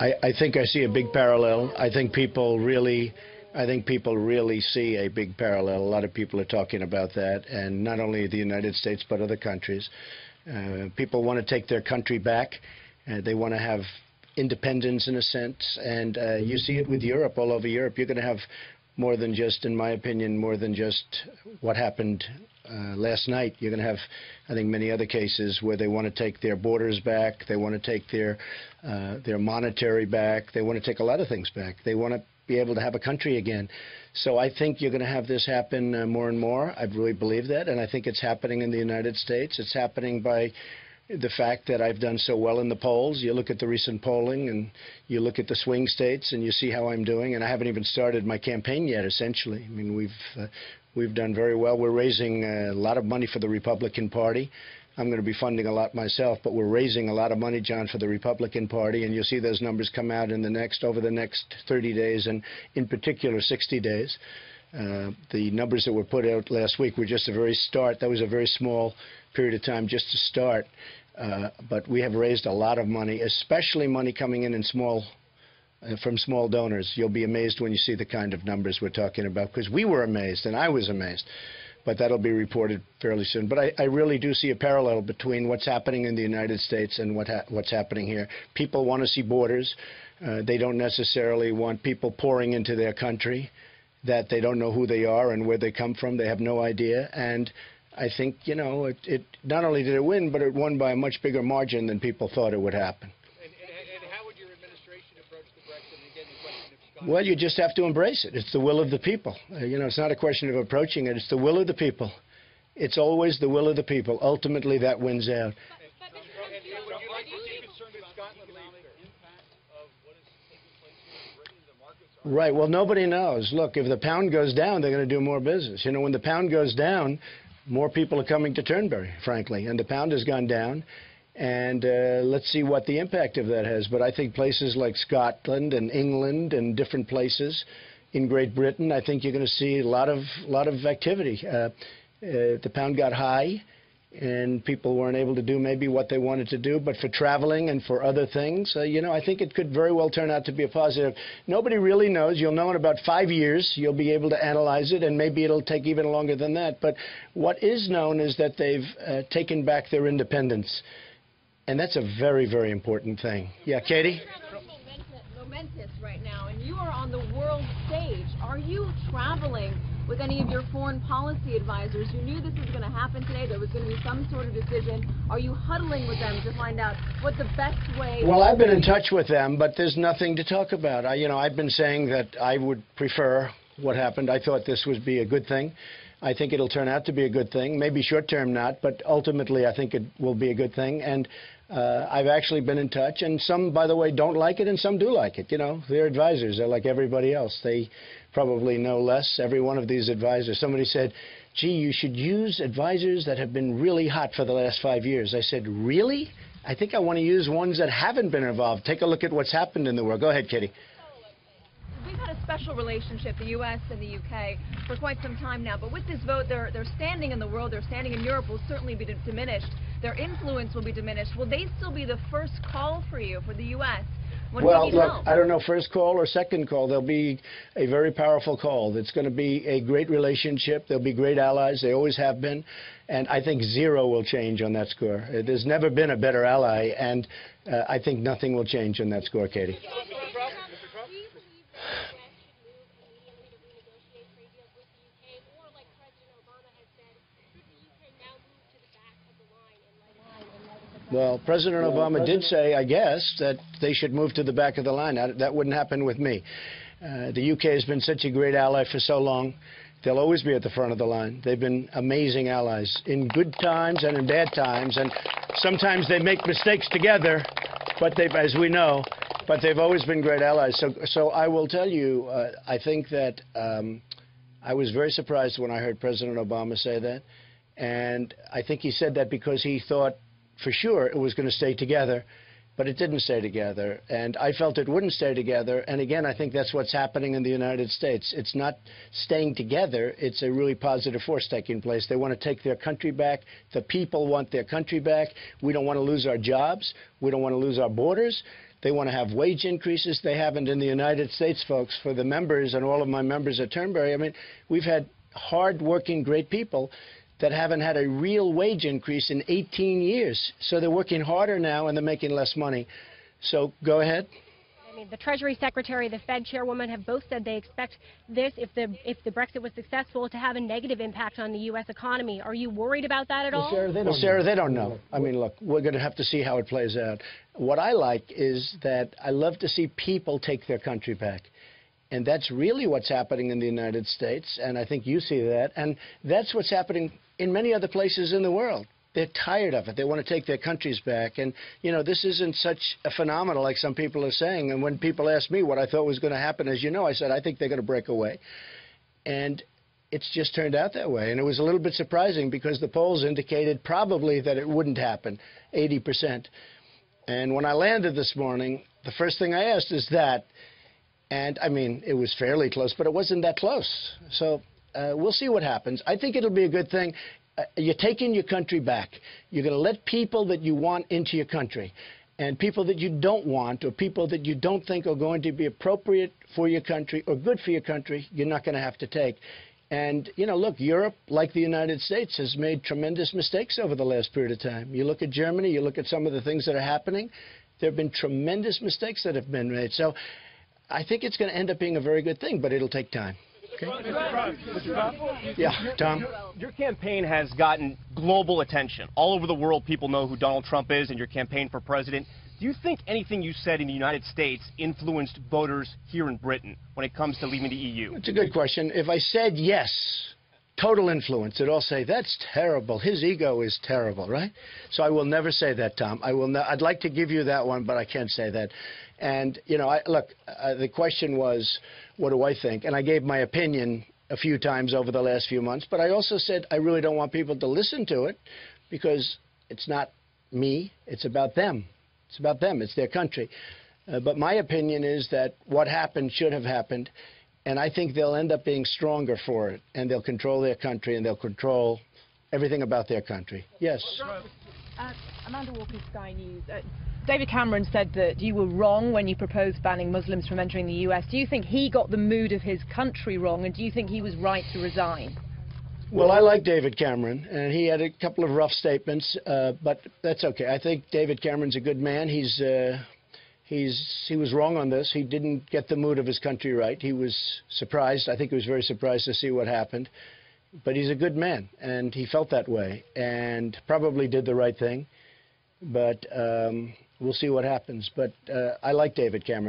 I think I see a big parallel. I think people really see a big parallel. A lot of people are talking about that, and not only the United States but other countries. People want to take their country back. They want to have independence in a sense, and you see it with Europe, all over Europe. You're going to have more than just, in my opinion, more than just what happened last night. You're going to have, I think, many other cases where they want to take their borders back. They want to take their monetary back. They want to take a lot of things back. They want to be able to have a country again. So I think you're going to have this happen more and more. I really believe that, and I think it's happening in the United States. It's happening by the fact that I've done so well in the polls. You look at the recent polling and you look at the swing states and you see how I'm doing, and I haven't even started my campaign yet, essentially. I mean, we've done very well. We're raising a lot of money for the Republican Party. I'm going to be funding a lot myself, but we're raising a lot of money, John, for the Republican Party, and you'll see those numbers come out in over the next 30 days, and in particular 60 days. The numbers that were put out last week were just a very start. That was a very small period of time just to start. But we have raised a lot of money, especially money coming in from small donors. You'll be amazed when you see the kind of numbers we're talking about, because we were amazed and I was amazed. But that'll be reported fairly soon. But I really do see a parallel between what's happening in the United States and what's happening here. People want to see borders. They don't necessarily want people pouring into their country that they don't know who they are and where they come from. They have no idea. And I think, you know, it not only did it win, but it won by a much bigger margin than people thought it would happen. And how would your administration approach the Brexit? And again, the question of Scotland. Well, you just have to embrace it. It's the will of the people. You know, it's not a question of approaching it. It's the will of the people. It's always the will of the people. Ultimately, that wins out. Right. Well, nobody knows. Look, if the pound goes down, they're going to do more business. You know, when the pound goes down, more people are coming to Turnberry, frankly. And the pound has gone down. And let's see what the impact of that has. But I think places like Scotland and England and different places in Great Britain, I think you're going to see a lot of activity. The pound got high, and people weren't able to do maybe what they wanted to do. But for traveling and for other things, you know, I think it could very well turn out to be a positive. Nobody really knows. You'll know in about 5 years. You'll be able to analyze it, and maybe it'll take even longer than that. But what is known is that they've taken back their independence. And that's a very, very important thing. Yeah, Katie? Momentous right now, and you are on the world stage. Are you traveling with any of your foreign policy advisors? You knew this was going to happen today. There was going to be some sort of decision. Are you huddling with them to find out what the best way? Well, I've been in touch with them, but there's nothing to talk about. I've been saying that I would prefer what happened. I thought this would be a good thing. I think it'll turn out to be a good thing. Maybe short-term not, but ultimately I think it will be a good thing. And I've actually been in touch, and some, by the way, don't like it, and some do like it. You know, they're advisors. They're like everybody else. They probably know less, every one of these advisors. Somebody said, gee, you should use advisors that have been really hot for the last 5 years. I said, really? I think I want to use ones that haven't been involved. Take a look at what's happened in the world. Go ahead, Kitty. We've had a special relationship, the U.S. and the U.K., for quite some time now. But with this vote, their standing in the world, their standing in Europe will certainly be diminished. Their influence will be diminished. Will they still be the first call for you, for the U.S.? Well, look, I don't know, first call or second call. There'll be a very powerful call. It's going to be a great relationship. There'll be great allies. They always have been. And I think zero will change on that score. There's never been a better ally, and I think nothing will change on that score, Katie. Well, President Obama did say, I guess, that they should move to the back of the line. That wouldn't happen with me. The UK has been such a great ally for so long. They'll always be at the front of the line. They've been amazing allies in good times and in bad times. And sometimes they make mistakes together, but as we know, but they've always been great allies. So I will tell you, I think that I was very surprised when I heard President Obama say that. And I think he said that because he thought for sure it was going to stay together, but it didn't stay together. And I felt it wouldn't stay together. And again, I think that's what's happening in the United States. It's not staying together. It's a really positive force taking place. They want to take their country back. The people want their country back. We don't want to lose our jobs. We don't want to lose our borders. They want to have wage increases. They haven't in the United States, folks, for the members and all of my members at Turnberry. I mean, we've had hard-working, great people that haven't had a real wage increase in 18 years. So they're working harder now and they're making less money. So go ahead. I mean, the Treasury Secretary, the Fed Chairwoman have both said they expect this, if the Brexit was successful, to have a negative impact on the U.S. economy. Are you worried about that at all? Sarah, they don't know. I mean, look, we're going to have to see how it plays out. What I like is that I love to see people take their country back. And that's really what's happening in the United States, and I think you see that. And that's what's happening in many other places in the world. They're tired of it. They want to take their countries back. And, you know, this isn't such a phenomenon like some people are saying. And when people ask me what I thought was going to happen, as you know, I said, I think they're going to break away. And it's just turned out that way. And it was a little bit surprising because the polls indicated probably that it wouldn't happen, 80%. And when I landed this morning, the first thing I asked is that. And, I mean, it was fairly close, but it wasn't that close. So we'll see what happens. I think it'll be a good thing. You're taking your country back. You're going to let people that you want into your country. And people that you don't want or people that you don't think are going to be appropriate for your country or good for your country, you're not going to have to take. And, you know, look, Europe, like the United States, has made tremendous mistakes over the last period of time. You look at Germany, you look at some of the things that are happening. There have been tremendous mistakes that have been made. So I think it's going to end up being a very good thing, but it'll take time. Okay? Mr. Trump? Yeah, Tom? Your campaign has gotten global attention. All over the world, people know who Donald Trump is and your campaign for president. Do you think anything you said in the United States influenced voters here in Britain when it comes to leaving the EU? It's a good question. If I said yes, total influence, they'd all say, that's terrible. His ego is terrible, right? So I will never say that, Tom. I'd like to give you that one, but I can't say that. And, you know, the question was, what do I think? And I gave my opinion a few times over the last few months. But I also said I really don't want people to listen to it because it's not me. It's about them. It's about them. It's their country. But my opinion is that what happened should have happened. And I think they'll end up being stronger for it. And they'll control their country and they'll control everything about their country. Yes. Amanda Walker, Sky News. David Cameron said that you were wrong when you proposed banning Muslims from entering the US. Do you think he got the mood of his country wrong, and do you think he was right to resign? Well, I like David Cameron, and he had a couple of rough statements, but that's okay. I think David Cameron's a good man. He was wrong on this. He didn't get the mood of his country right. He was surprised. I think he was very surprised to see what happened. But he's a good man, and he felt that way, and probably did the right thing. But we'll see what happens. But I like David Cameron.